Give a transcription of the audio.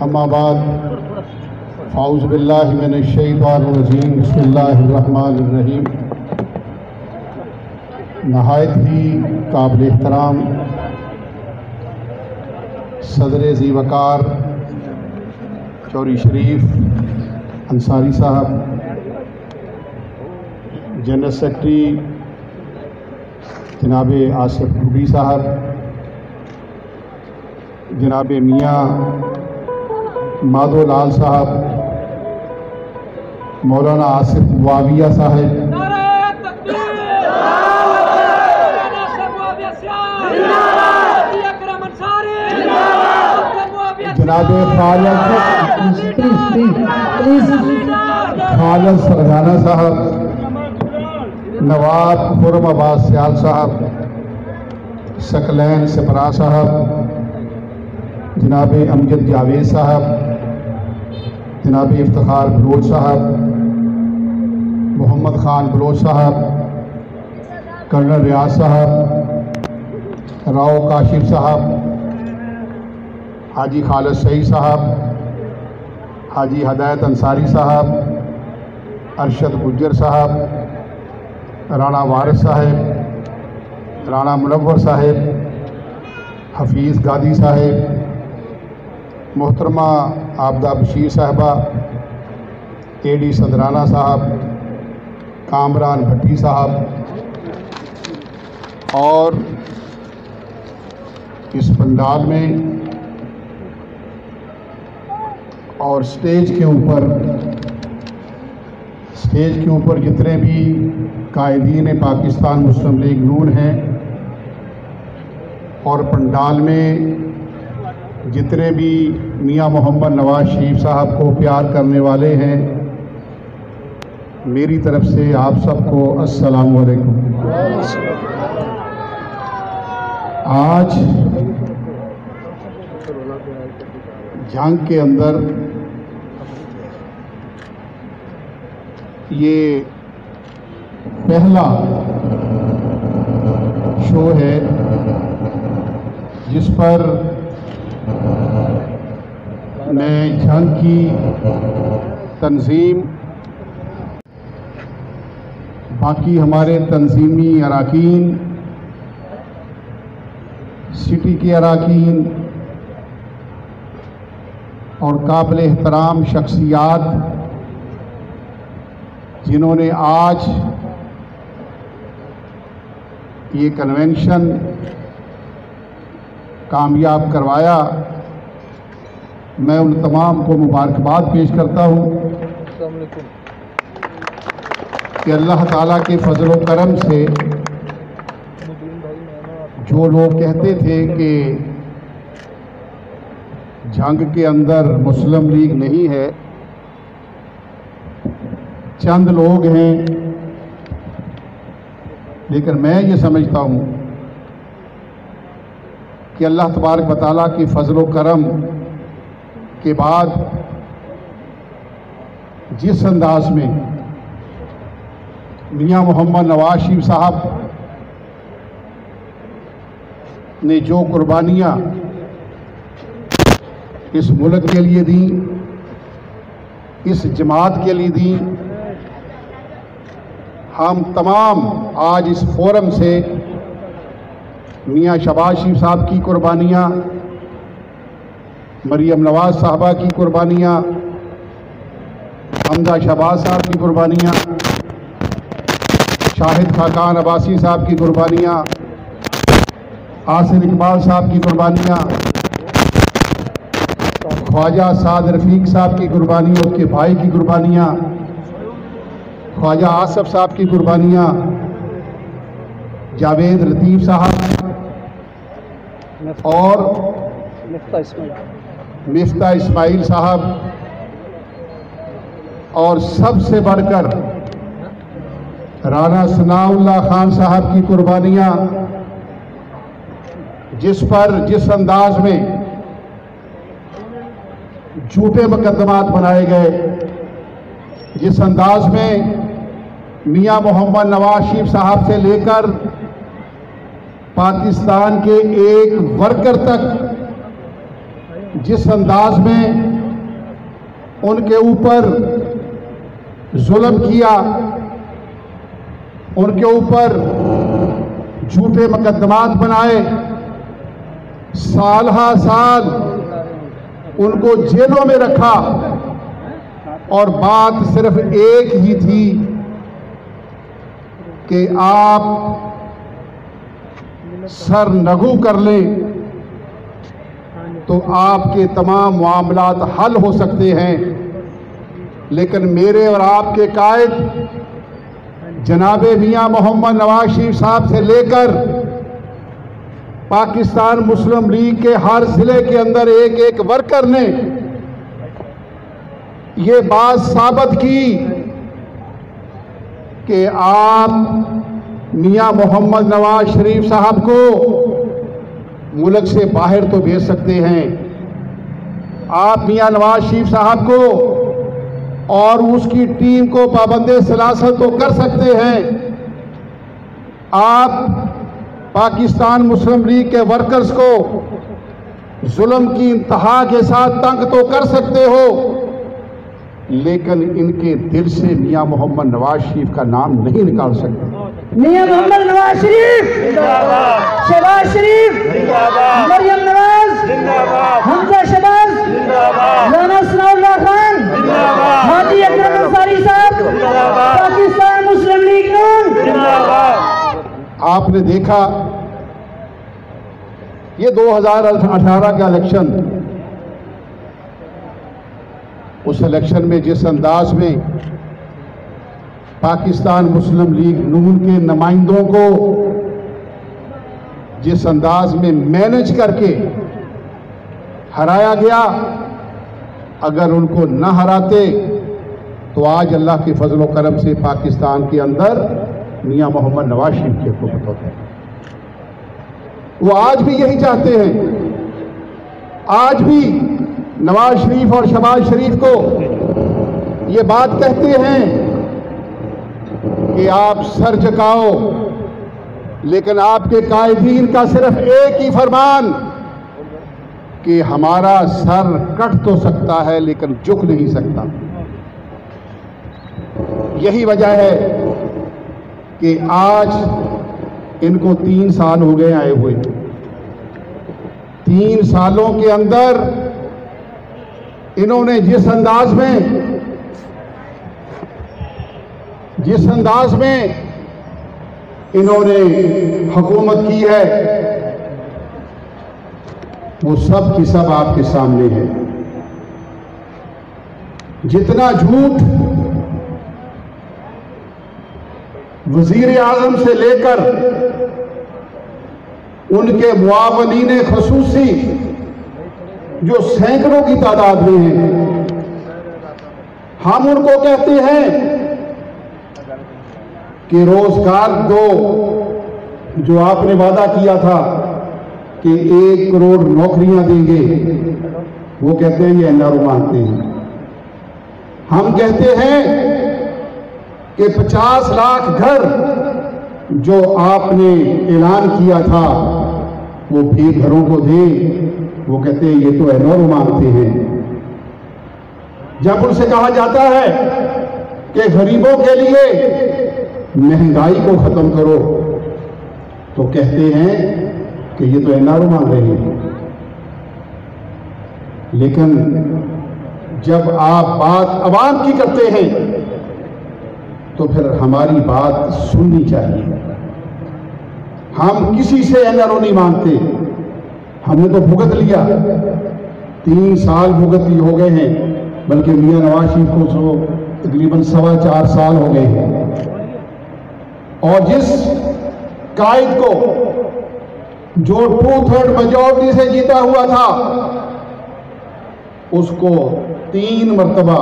अम्माबाद फ़ाउज़ बिल्लाहि मिनश्शैतानिर्रजीम बिस्मिल्लाहिर्रहमानिर्रहीम। नहायत ही काबिल एहतराम सदर ज़ीवकार चौरी शरीफ अंसारी साहब, जनरल सेक्रेटरी जनाब आसिफ टूडी साहब, जनाब मियाँ माधो लाल साहब, मौलाना आसिफ वाविया साहब, जनाब खालिद सरगाना साहब, नवाब खुर्रम अब्बास सियाल साहब, सकलैन सिपरा साहब, जनाब अमजद जावेद साहब, जनाब इफ्तिखार बलोच साहब, मोहम्मद खान बलोच साहब, कर्नल रियाज साहब, राव काशिफ साहब, हाजी खालिद सईद साहब, हाजी हदायत अंसारी साहब, अरशद गुज्जर साहब, राणा वारिस साहब, राणा मुनव्वर साहब, हफीज़ गादी साहब, मोहतरमा आबदा बशीर साहबा, एडी सदराना साहब, कामरान भट्टी साहब और इस पंडाल में और स्टेज के ऊपर जितने भी कायदीन पाकिस्तान मुस्लिम लीग नून हैं और पंडाल में जितने भी मियाँ मोहम्मद नवाज शरीफ साहब को प्यार करने वाले हैं, मेरी तरफ से आप सबको अस्सलामु अलैकुम। आज जंग के अंदर ये पहला शो है जिस पर मैं जंग की तंजीम, बाकी हमारे तंजीमी अराकीन, सिटी के अराकीन और काबिल एहतराम शख्सियात जिन्होंने आज ये कन्वेंशन कामयाब करवाया, मैं उन तमाम को मुबारकबाद पेश करता हूँ कि अल्लाह ताला के फजल व करम से जो लोग कहते थे कि जंग के अंदर मुस्लिम लीग नहीं है, चंद लोग हैं, लेकिन मैं ये समझता हूँ कि अल्लाह तबारक व तआला की फजल व करम के बाद जिस अंदाज में मियाँ मोहम्मद नवाज शरीफ साहब ने जो कुर्बानियाँ इस मुल्क के लिए दी, इस जमात के लिए दी, हम तमाम आज इस फोरम से मियाँ शहबाज शरीफ साहब की कुर्बानियाँ, मरियम नवाज साहबा की कुर्बानियाँ, हमदा शहबाज साहब की कुर्बानियाँ, शाहिद खाकान अब्बासी साहब की कुर्बानियाँ, आसिफ इकबाल साहब की कुर्बानियाँ, ख्वाजा साद रफ़ीक साहब की कुर्बानियाँ, उसके भाई की कुर्बानियाँ, ख्वाजा आसफ साहब की कुर्बानियाँ, जावेद लतीफ़ साहब और मिफ्ता इस्माइल साहब, और सबसे बढ़कर राना सनाउल्लाह खान साहब की कुर्बानियाँ, जिस अंदाज में झूठे मुकदमात बनाए गए, जिस अंदाज में मियाँ मोहम्मद नवाज शरीफ साहब से लेकर पाकिस्तान के एक वर्कर तक जिस अंदाज में उनके ऊपर जुल्म किया, उनके ऊपर झूठे मुकदमात बनाए, साल हा साल उनको जेलों में रखा, और बात सिर्फ एक ही थी कि आप सर नगू कर लें तो आपके तमाम मामलात हल हो सकते हैं। लेकिन मेरे और आपके कायद जनाब मियां मोहम्मद नवाज शरीफ साहब से लेकर पाकिस्तान मुस्लिम लीग के हर जिले के अंदर एक एक वर्कर ने ये बात साबित की कि आप मियां मोहम्मद नवाज शरीफ साहब को मुल्क से बाहर तो भेज सकते हैं, आप मियां नवाज शरीफ साहब को और उसकी टीम को पाबंदे सलासत तो कर सकते हैं, आप पाकिस्तान मुस्लिम लीग के वर्कर्स को जुल्म की इंतहा के साथ तंग तो कर सकते हो, लेकिन इनके दिल से मियां मोहम्मद नवाज शरीफ का नाम नहीं निकाल सकते। मियां मोहम्मद नवाज शरीफ जिंदाबाद, शहबाज शरीफ जिंदाबाद, मरियम नवाज जिंदाबाद, हमजा शहबाज जिंदाबाद, राना सनाउल्लाह खान जिंदाबाद, हाजी अकरम अंसारी साहब जिंदाबाद, पाकिस्तान मुस्लिम लीग नून जिंदाबाद। आपने देखा ये 2018 का इलेक्शन, उस इलेक्शन में जिस अंदाज में पाकिस्तान मुस्लिम लीग नून के नुमाइंदों को जिस अंदाज में मैनेज करके हराया गया, अगर उनको न हराते तो आज अल्लाह के फजल व करम से पाकिस्तान के अंदर मियां मोहम्मद नवाज शरीफ की हुकूमत होती है। वो आज भी यही चाहते हैं, आज भी नवाज शरीफ और शहबाज शरीफ को ये बात कहते हैं कि आप सर झुकाओ, लेकिन आपके कायदीन का सिर्फ एक ही फरमान कि हमारा सर कट तो सकता है लेकिन झुक नहीं सकता। यही वजह है कि आज इनको 3 साल हो गए आए हुए। 3 सालों के अंदर इन्होंने जिस अंदाज में इन्होंने हुकूमत की है, वो सब की सब आपके सामने है। जितना झूठ वजीर आजम से लेकर उनके मुआवनीन खसूसी जो सैकड़ों की तादाद में हैं, हम उनको कहते हैं कि रोजगार दो, जो आपने वादा किया था कि 1 करोड़ नौकरियां देंगे, वो कहते हैं ये एनआरओ मानते हैं। हम कहते हैं कि 50 लाख घर जो आपने ऐलान किया था वो भी घरों को दे, वो कहते हैं ये तो एनआरओ मांगते हैं। जब उनसे कहा जाता है कि गरीबों के लिए महंगाई को खत्म करो, तो कहते हैं कि ये तो एनआरओ मांग रहे हैं। लेकिन जब आप बात अवाम की करते हैं तो फिर हमारी बात सुननी चाहिए। हम किसी से एनआरओ नहीं मांगते, हमने तो भुगत लिया, 3 साल भुगत हो गए हैं, बल्कि मियां नवाज शरीफ को तो तकरीबन 4.25 साल हो गए हैं। और जिस कायद को जो 2/3 मेजॉरिटी से जीता हुआ था, उसको 3 मरतबा